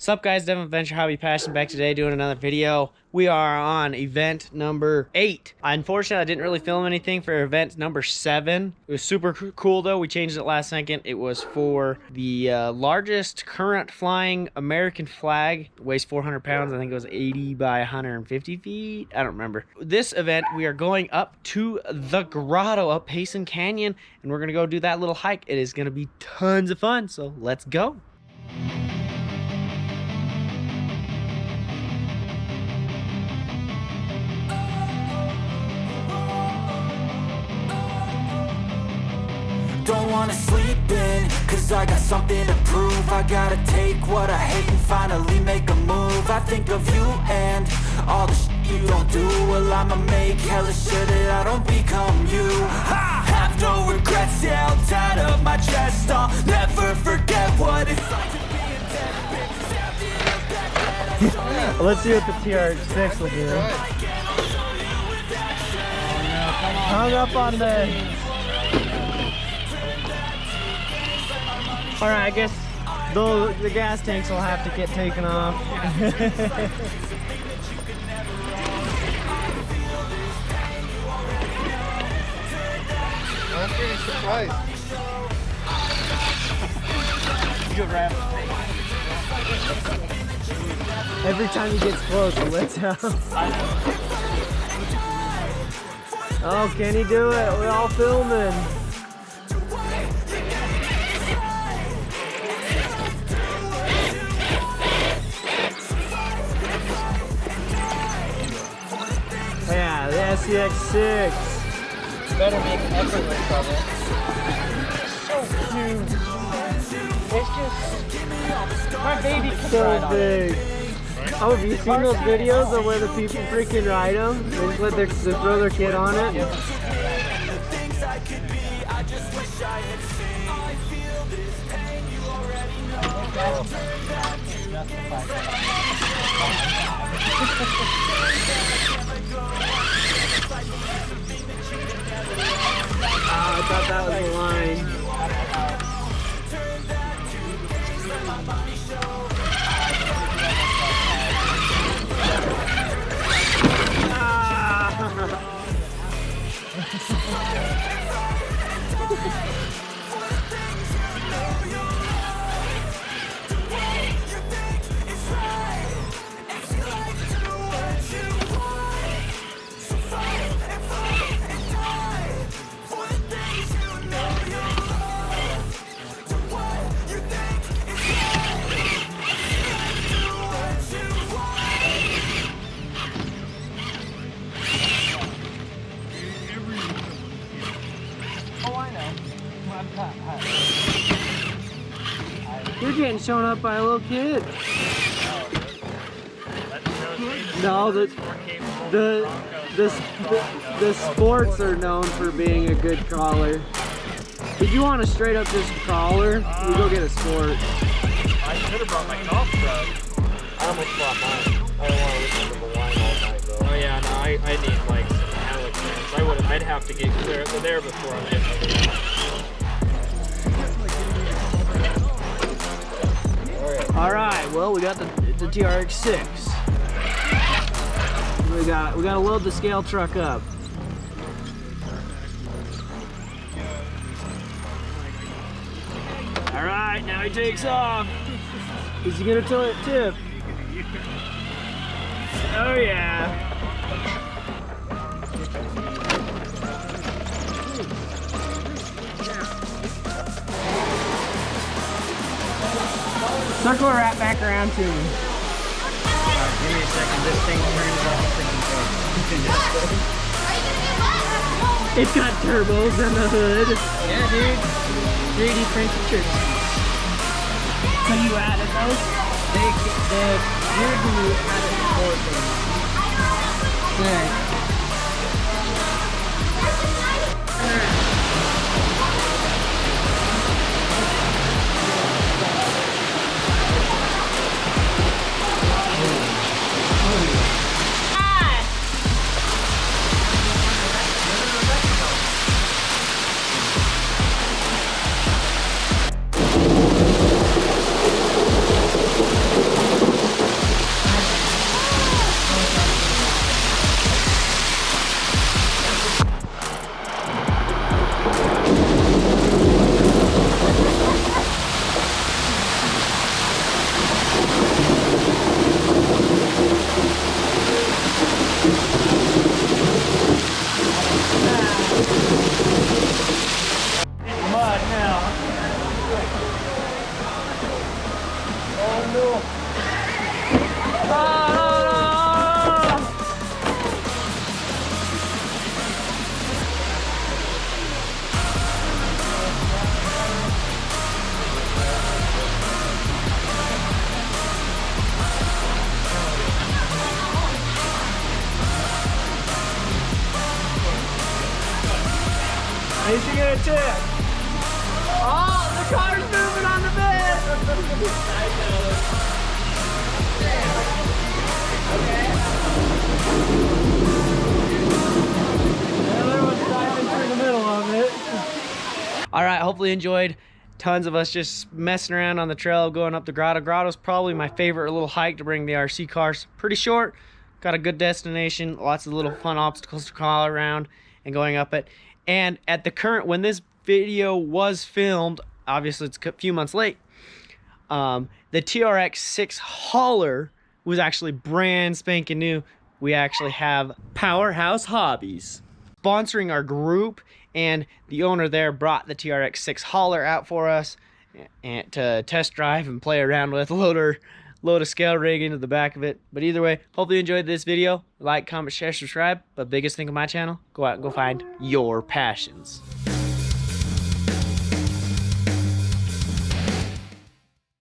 Sup guys, Devin Adventure Hobby Passion back today doing another video. We are on event number 8. Unfortunately, I didn't really film anything for event number 7. It was super cool though. We changed it last second. It was for the largest current flying American flag. It weighs 400 pounds. I think it was 80 by 150 feet. I don't remember. This event, we are going up to the grotto up Payson Canyon, and we're gonna go do that little hike. It is gonna be tons of fun, so let's go. Don't wanna sleep in, cause I got something to prove. I gotta take what I hate and finally make a move. I think of you and all the shit you don't do. Well, I'ma make hella sure that I don't become you. I have no regrets held tight up my chest. I'll never forget what it's like to be a dead bitch. Let's see what the TRX6 will do. Hung up on the... Alright, I guess the gas tanks will have to get taken off. I'm pretty surprised. Good rap. Every time he gets close, he lets out. Oh, can he do it? We're all filming. Yeah, the SCX6. Better make effortless of it. So cute. It's just my baby can So ride on big. it. Oh, have you seen those videos of where the people freaking ride them? They just let they throw their kid on it. Yep. I thought that was the line. You're getting shown up by a little kid. No, the sports are known for being a good crawler. If you want a straight up just crawler, you go get a sport. I could have brought my golf club. I almost brought mine. I don't want to listen to the line all night though. Oh yeah, no, I need like some Alex fans. I'd have to get clear there before I'm in. All right, well, we got the TRX6. We got to load the scale truck up. All right, now he takes off. Is he gonna tip? Oh yeah. Circle right back around to me. Give me a second. This thing turns off freaking It's got turbos in the hood. Yeah, dude. 3D printed church. So you added those? The gear glue added for them. Yeah. Is she gonna tip? Oh, the car's moving on the bed. All right, hopefully you enjoyed. Tons of us just messing around on the trail, going up the grotto. Grotto's probably my favorite little hike to bring the RC cars. Pretty short, got a good destination, lots of little fun obstacles to crawl around and going up it. And at the current, when this video was filmed, obviously it's a few months late, the TRX 6 hauler was actually brand spanking new. We actually have Powerhouse Hobbies sponsoring our group, and the owner there brought the TRX 6 hauler out for us and to test drive and play around with, load a scale rig into the back of it. But either way, hopefully you enjoyed this video. Like, comment, share, subscribe. But biggest thing on my channel, go out and go find your passions.